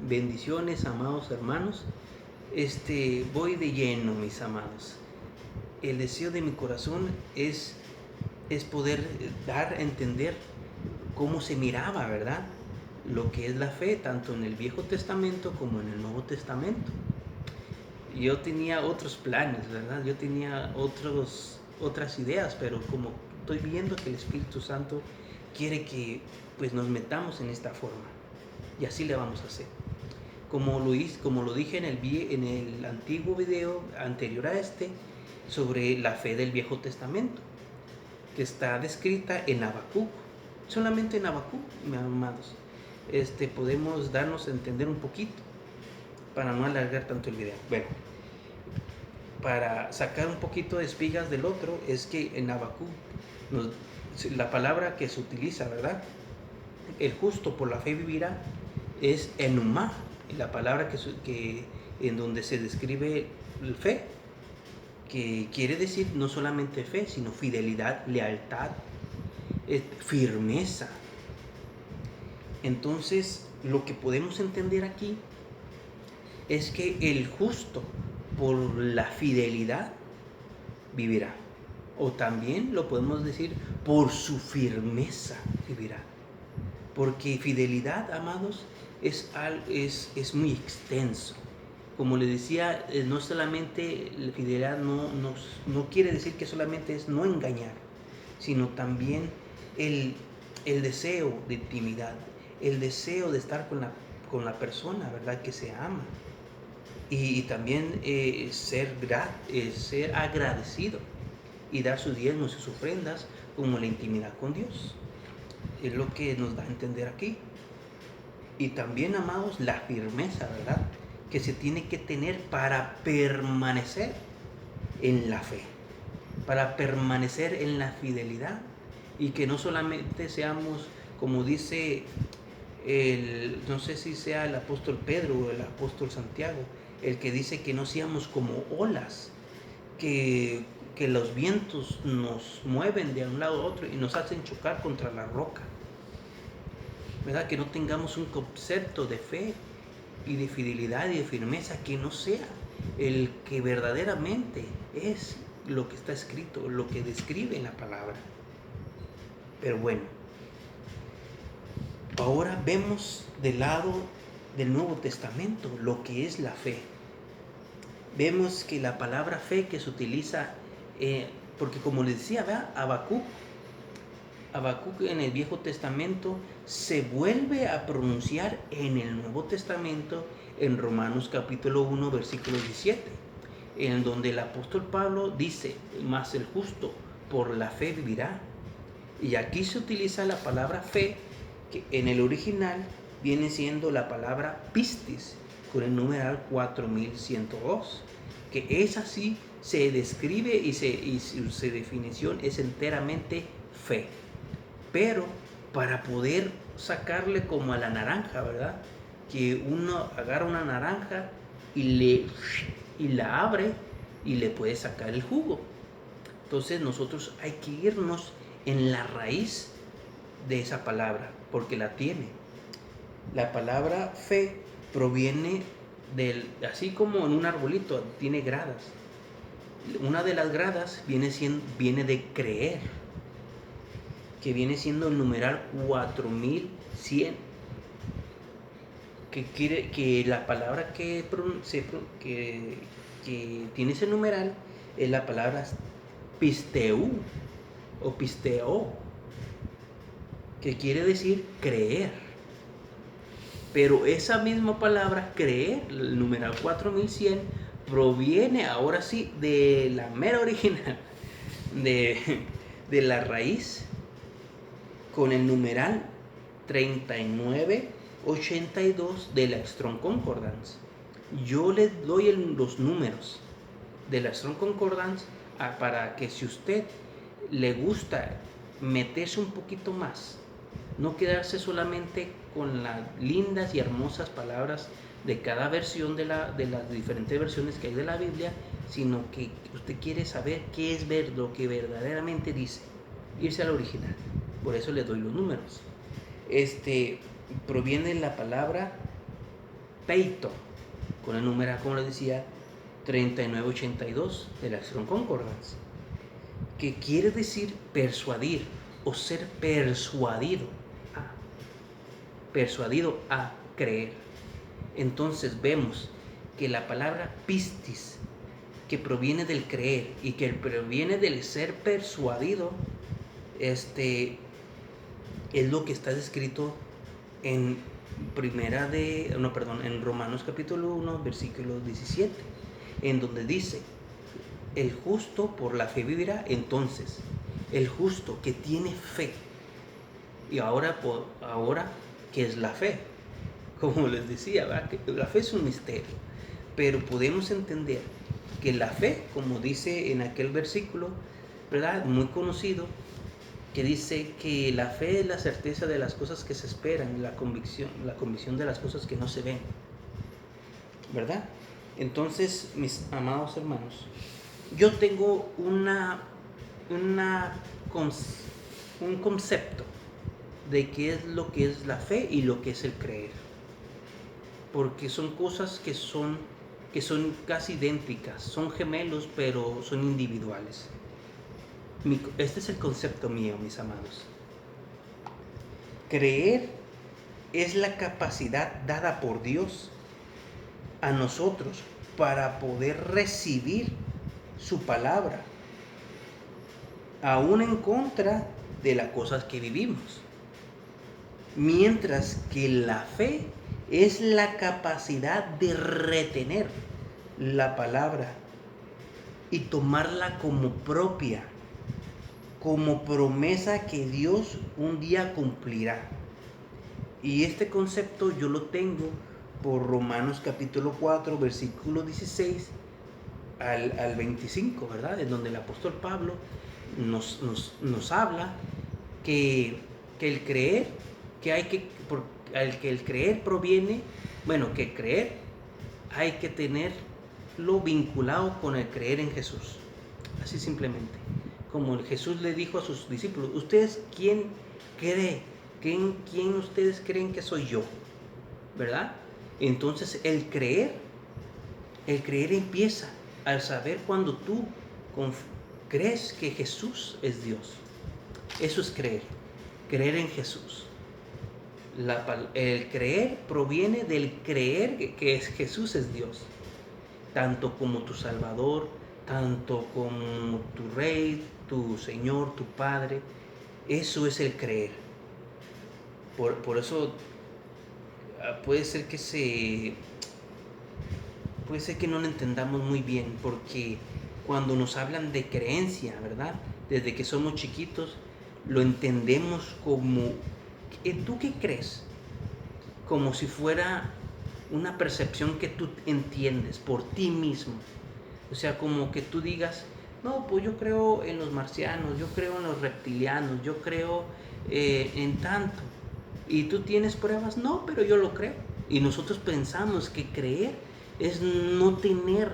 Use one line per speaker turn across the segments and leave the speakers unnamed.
Bendiciones, amados hermanos. Voy de lleno, mis amados. El deseo de mi corazón es poder dar a entender cómo se miraba, ¿verdad? Lo que es la fe, tanto en el Viejo Testamento como en el Nuevo Testamento. Yo tenía otros planes, ¿verdad? Yo tenía otras ideas, pero como estoy viendo que el Espíritu Santo quiere que pues nos metamos en esta forma, y así le vamos a hacer. Como lo dije en el antiguo video anterior a sobre la fe del Viejo Testamento, que está descrita en Habacuc, solamente en Habacuc, mis amados. Podemos darnos a entender un poquito, para no alargar tanto el video. Bueno, para sacar un poquito de espigas del otro, es que en Habacuc, la palabra que se utiliza, ¿verdad? El justo por la fe vivirá, es enumá, la palabra en donde se describe el fe, que quiere decir no solamente fe, sino fidelidad, lealtad, firmeza. Entonces, lo que podemos entender aquí es que el justo por la fidelidad vivirá, o también lo podemos decir por su firmeza vivirá, porque fidelidad, amados, es muy extenso. Como les decía, no solamente la fidelidad no quiere decir que solamente es no engañar, sino también el deseo de intimidad, el deseo de estar con la persona, ¿verdad?, que se ama. Y también ser agradecido y dar sus diezmos y sus ofrendas como la intimidad con Dios. Es lo que nos da a entender aquí. Y también, amados, la firmeza, ¿verdad?, que se tiene que tener para permanecer en la fe, para permanecer en la fidelidad, y que no solamente seamos, como dice no sé si sea el apóstol Pedro o el apóstol Santiago, el que dice que no seamos como olas, que los vientos nos mueven de un lado a otro y nos hacen chocar contra la roca, ¿verdad? Que no tengamos un concepto de fe y de fidelidad y de firmeza que no sea el que verdaderamente es lo que está escrito, lo que describe en la palabra. Pero bueno, ahora vemos del lado del Nuevo Testamento lo que es la fe. Vemos que la palabra fe que se utiliza, porque como les decía, ¿verdad?, Habacuc en el Viejo Testamento se vuelve a pronunciar en el Nuevo Testamento, en Romanos capítulo 1, versículo 17, en donde el apóstol Pablo dice: mas el justo por la fe vivirá. Y aquí se utiliza la palabra fe, que en el original viene siendo la palabra pistis, con el numeral 4102, que es así, se describe y su definición es enteramente fe. Pero para poder sacarle como a la naranja, ¿verdad?, que uno agarra una naranja y la abre y le puede sacar el jugo. Entonces nosotros hay que irnos en la raíz de esa palabra, porque la tiene. La palabra fe proviene así como en un arbolito tiene gradas. Una de las gradas viene de creer, que viene siendo el numeral 4100, que la palabra que tiene ese numeral es la palabra pisteu o pisteo, que quiere decir creer. Pero esa misma palabra creer, el numeral 4100, proviene ahora sí de la mera original, de la raíz, con el numeral 3982 de la Strong Concordance. Yo les doy los números de la Strong Concordance para que, si usted le gusta meterse un poquito más, no quedarse solamente con las lindas y hermosas palabras de cada versión de las diferentes versiones que hay de la Biblia, sino que usted quiere saber qué es lo que verdaderamente dice, irse al original. Por eso le doy los números. Proviene la palabra peito, con el número, como les decía, 3982 de la Strong Concordance, que quiere decir persuadir o ser persuadido a creer. Entonces vemos que la palabra pistis, que proviene del creer y que proviene del ser persuadido, es lo que está descrito en en Romanos capítulo 1, versículo 17, en donde dice: el justo por la fe vivirá. Entonces, el justo que tiene fe, y ahora ¿qué es la fe? Como les decía, ¿verdad? Que la fe es un misterio, pero podemos entender que la fe, como dice en aquel versículo, ¿verdad?, muy conocido, que dice que la fe es la certeza de las cosas que se esperan, la convicción de las cosas que no se ven, ¿verdad? Entonces, mis amados hermanos, yo tengo un concepto de qué es lo que es la fe y lo que es el creer, porque son cosas que son casi idénticas, son gemelos, pero son individuales. Este es el concepto mío, mis amados. Creer es la capacidad dada por Dios a nosotros para poder recibir su palabra, aún en contra de las cosas que vivimos. Mientras que la fe es la capacidad de retener la palabra y tomarla como propia, como promesa que Dios un día cumplirá. Y este concepto yo lo tengo por Romanos capítulo 4, versículo 16 al 25, ¿verdad? En donde el apóstol Pablo nos habla que el creer, que el creer proviene, que el creer hay que tenerlo vinculado con el creer en Jesús. Así simplemente. Como Jesús le dijo a sus discípulos: ¿ustedes quién cree? ¿Quién ustedes creen que soy yo? ¿Verdad? Entonces el creer empieza al saber cuando tú crees que Jesús es Dios. Eso es creer en Jesús. El creer proviene del creer que Jesús es Dios, tanto como tu Salvador, tanto como tu Rey, tu Señor, tu Padre. Eso es el creer. Por eso puede ser que no lo entendamos muy bien, porque cuando nos hablan de creencia, ¿verdad?, desde que somos chiquitos, lo entendemos como: ¿tú qué crees? Como si fuera una percepción que tú entiendes por ti mismo. O sea, como que tú digas: no, pues yo creo en los marcianos, yo creo en los reptilianos, yo creo en tanto. ¿Y tú tienes pruebas? No, pero yo lo creo. Y nosotros pensamos que creer es no tener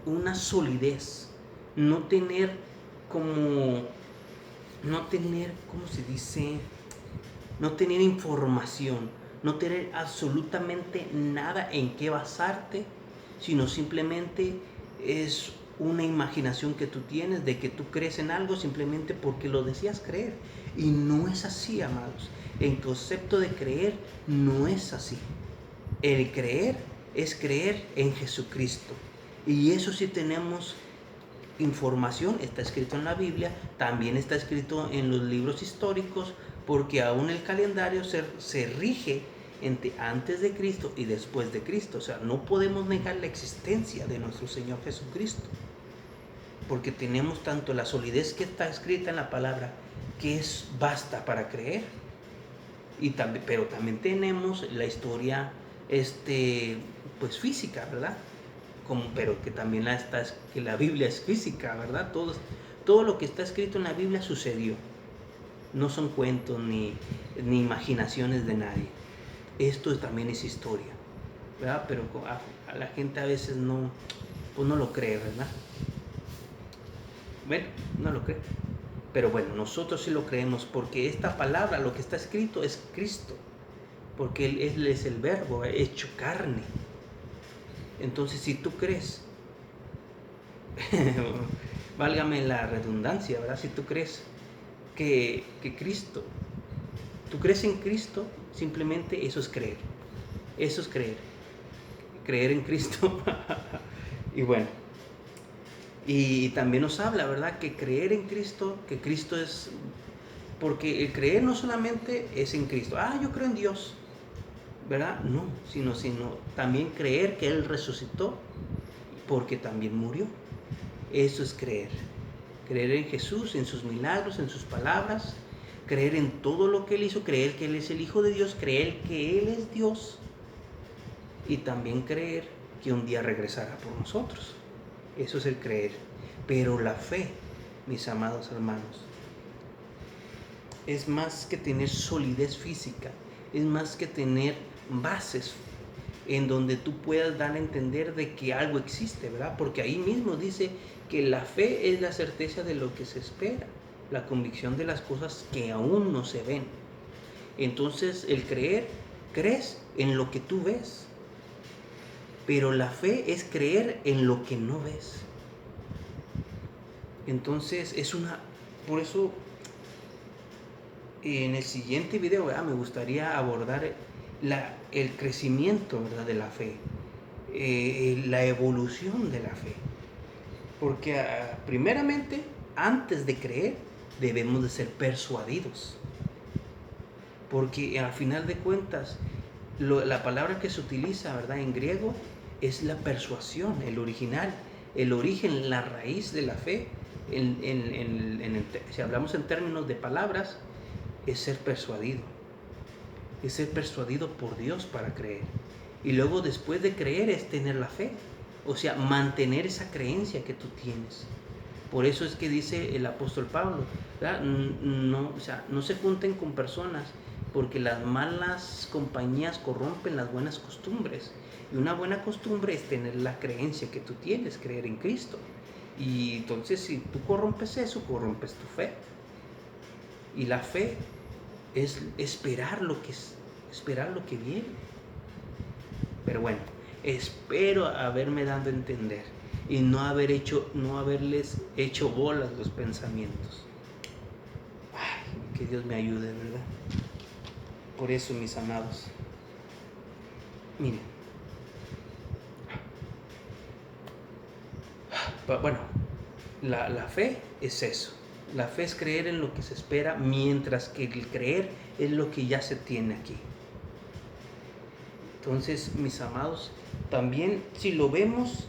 una solidez, no tener, ¿cómo se dice? No tener información, no tener absolutamente nada en qué basarte, sino simplemente es una imaginación que tú tienes de que tú crees en algo simplemente porque lo decías creer. Y no es así, amados. El concepto de creer no es así. El creer es creer en Jesucristo. Y eso sí tenemos información, está escrito en la Biblia, también está escrito en los libros históricos, porque aún el calendario se rige entre antes de Cristo y después de Cristo. O sea, no podemos negar la existencia de nuestro Señor Jesucristo, porque tenemos tanto la solidez que está escrita en la palabra, que basta para creer, pero también tenemos la historia pues física, ¿verdad? Pero que también que la Biblia es física, ¿verdad? Todo lo que está escrito en la Biblia sucedió. No son cuentos ni imaginaciones de nadie. Esto también es historia, ¿verdad? Pero a la gente a veces no lo cree, ¿verdad? Bueno, no lo cree. Pero bueno, nosotros sí lo creemos, porque esta palabra, lo que está escrito, es Cristo. porque Él es el verbo hecho carne. Entonces, si tú crees, válgame la redundancia, ¿verdad? Si tú crees que Cristo, tú crees en Cristo, simplemente eso es creer. Eso es creer. Creer en Cristo. Y bueno, y también nos habla, ¿verdad? Que creer en Cristo, que Cristo es... Porque el creer no solamente es en Cristo. Yo creo en Dios, ¿verdad? No, sino también creer que Él resucitó porque también murió. Eso es creer. Creer en Jesús, en sus milagros, en sus palabras, creer en todo lo que Él hizo, creer que Él es el Hijo de Dios, creer que Él es Dios y también creer que un día regresará por nosotros. Eso es el creer. Pero la fe, mis amados hermanos, es más que tener solidez física, es más que tener bases en donde tú puedas dar a entender de que algo existe, ¿verdad? Porque ahí mismo dice que la fe es la certeza de lo que se espera, la convicción de las cosas que aún no se ven. Entonces, el creer, crees en lo que tú ves, pero la fe es creer en lo que no ves. Entonces, por eso en el siguiente video, ¿verdad?, me gustaría abordar el crecimiento, ¿verdad?, de la fe, la evolución de la fe. Porque primeramente, antes de creer, debemos de ser persuadidos. Porque al final de cuentas, la palabra que se utiliza, ¿verdad?, en griego es la persuasión, el original, el origen, la raíz de la fe. Si hablamos en términos de palabras, es ser persuadido. Es ser persuadido por Dios para creer. Y luego, después de creer, es tener la fe. O sea, mantener esa creencia que tú tienes. Por eso es que dice el apóstol Pablo, ¿verdad? No se junten con personas, porque las malas compañías corrompen las buenas costumbres. Y una buena costumbre es tener la creencia que tú tienes, creer en Cristo. Y entonces, si tú corrompes eso, corrompes tu fe. Y la fe es esperar lo que viene. Pero bueno, espero haberme dado a entender y no haberles hecho bolas los pensamientos. Que Dios me ayude, ¿verdad? Por eso, mis amados, miren, bueno, la fe es eso. La fe es creer en lo que se espera, mientras que el creer es lo que ya se tiene aquí. Entonces, mis amados, también si lo vemos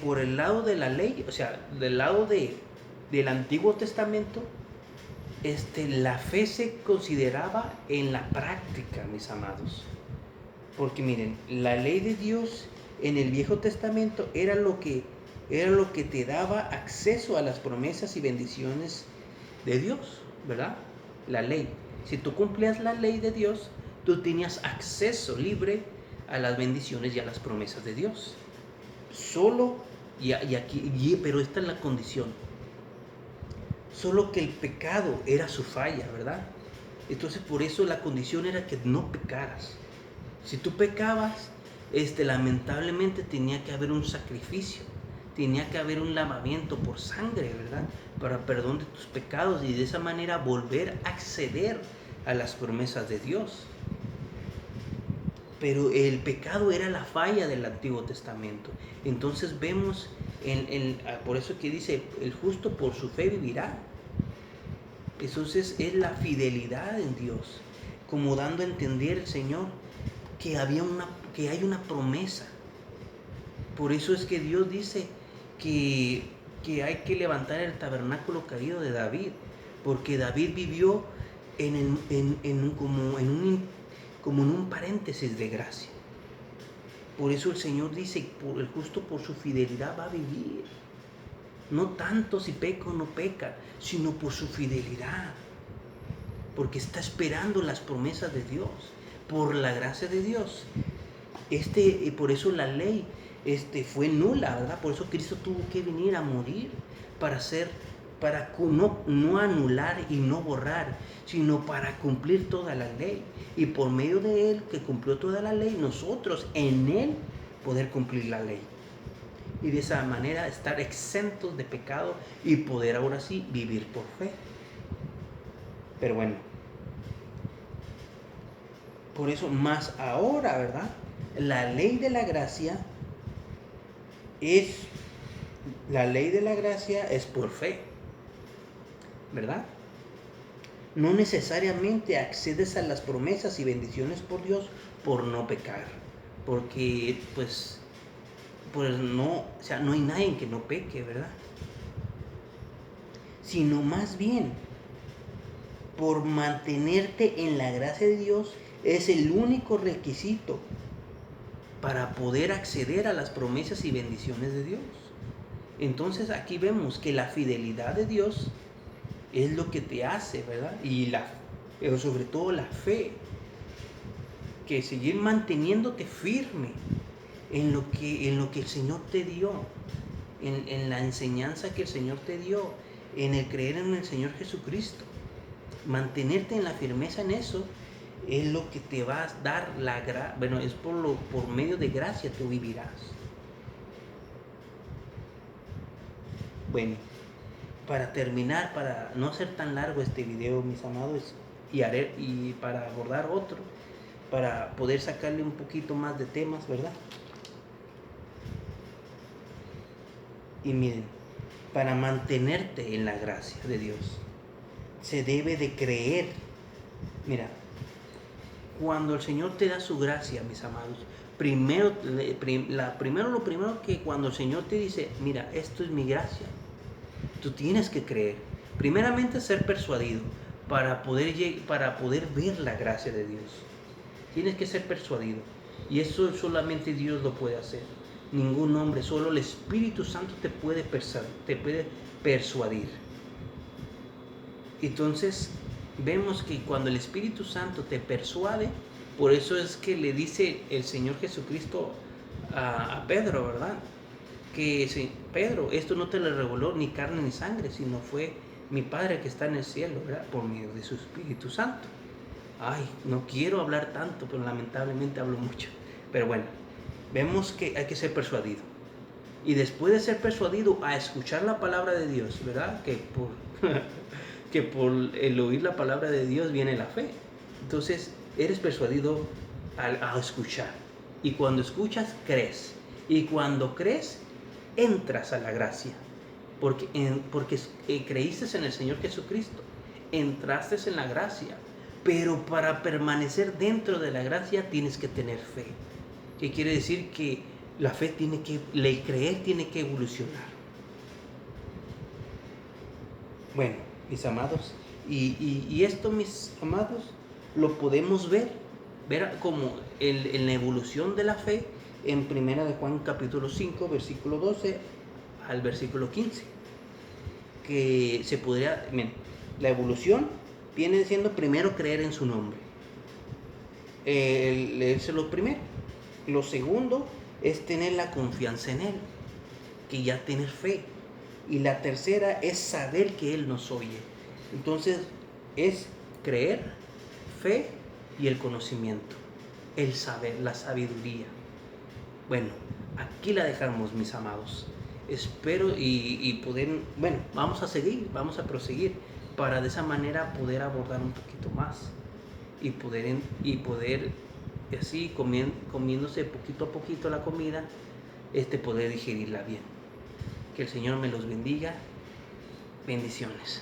por el lado de la ley, o sea, del lado del Antiguo Testamento, la fe se consideraba en la práctica, mis amados. Porque miren, la ley de Dios en el Viejo Testamento era lo que te daba acceso a las promesas y bendiciones de Dios, ¿verdad? La ley. Si tú cumplías la ley de Dios, tú tenías acceso libre a las bendiciones y a las promesas de Dios. Pero esta es la condición. Solo que el pecado era su falla, ¿verdad? Entonces, por eso la condición era que no pecaras. Si tú pecabas, lamentablemente tenía que haber un sacrificio, tenía que haber un lavamiento por sangre, ¿verdad?, para perdón de tus pecados, y de esa manera volver a acceder a las promesas de Dios. Pero el pecado era la falla del Antiguo Testamento. Entonces vemos, por eso que dice, el justo por su fe vivirá. Entonces es la fidelidad en Dios, como dando a entender el Señor que hay una promesa. Por eso es que Dios dice que hay que levantar el tabernáculo caído de David, porque David vivió como en un paréntesis de gracia. Por eso el Señor dice, el justo por su fidelidad va a vivir. No tanto si peca o no peca, sino por su fidelidad. Porque está esperando las promesas de Dios, por la gracia de Dios. Por eso la ley fue nula, ¿verdad? Por eso Cristo tuvo que venir a morir para ser para no anular y no borrar, sino para cumplir toda la ley. Y por medio de Él, que cumplió toda la ley, nosotros en Él poder cumplir la ley. Y de esa manera estar exentos de pecado y poder ahora sí vivir por fe. Pero bueno, por eso más ahora, ¿verdad? La ley de la gracia es por fe, ¿verdad? No necesariamente accedes a las promesas y bendiciones por Dios por no pecar, porque pues no, o sea, no hay nadie que no peque, ¿verdad? Sino más bien por mantenerte en la gracia de Dios es el único requisito para poder acceder a las promesas y bendiciones de Dios. Entonces aquí vemos que la fidelidad de Dios es lo que te hace, ¿verdad? Pero sobre todo la fe, que seguir manteniéndote firme en lo que el Señor te dio, en la enseñanza que el Señor te dio, en el creer en el Señor Jesucristo. Mantenerte en la firmeza en eso es lo que te va a dar la gracia. Bueno, es por medio de gracia tú vivirás. Bueno, para terminar, para no ser tan largo este video, mis amados, y para abordar otro, para poder sacarle un poquito más de temas, ¿verdad? Y miren, para mantenerte en la gracia de Dios, se debe de creer. Mira, cuando el Señor te da su gracia, mis amados, lo primero que cuando el Señor te dice, mira, esto es mi gracia, tú tienes que creer. Primeramente ser persuadido para poder ver la gracia de Dios. Tienes que ser persuadido. Y eso solamente Dios lo puede hacer. Ningún hombre, solo el Espíritu Santo te puede persuadir. Entonces, vemos que cuando el Espíritu Santo te persuade, por eso es que le dice el Señor Jesucristo a Pedro, ¿verdad? Que Pedro, esto no te lo reveló ni carne ni sangre, sino fue mi Padre que está en el cielo, ¿verdad? Por medio de su Espíritu Santo. Ay, no quiero hablar tanto, pero lamentablemente hablo mucho. Pero bueno, vemos que hay que ser persuadido. Y después de ser persuadido a escuchar la palabra de Dios, ¿verdad? Que por el oír la palabra de Dios viene la fe. Entonces, eres persuadido a escuchar. Y cuando escuchas, crees. Y cuando crees, entras a la gracia. Porque creíste en el Señor Jesucristo. Entraste en la gracia. Pero para permanecer dentro de la gracia tienes que tener fe. ¿Qué quiere decir? Que la fe el creer tiene que evolucionar. Bueno, mis amados, y esto, mis amados, lo podemos ver como en la evolución de la fe en 1 de Juan capítulo 5, versículo 12 al versículo 15. Que se podría, miren, la evolución viene siendo primero creer en su nombre. Leerse lo primero. Lo segundo es tener la confianza en Él, que ya tener fe. Y la tercera es saber que Él nos oye. Entonces es creer, fe y el conocimiento, el saber, la sabiduría. Bueno, aquí la dejamos, mis amados. Espero y poder, bueno, vamos a proseguir para de esa manera poder abordar un poquito más y poder así comiéndose poquito a poquito la comida, poder digerirla bien. Que el Señor me los bendiga. Bendiciones.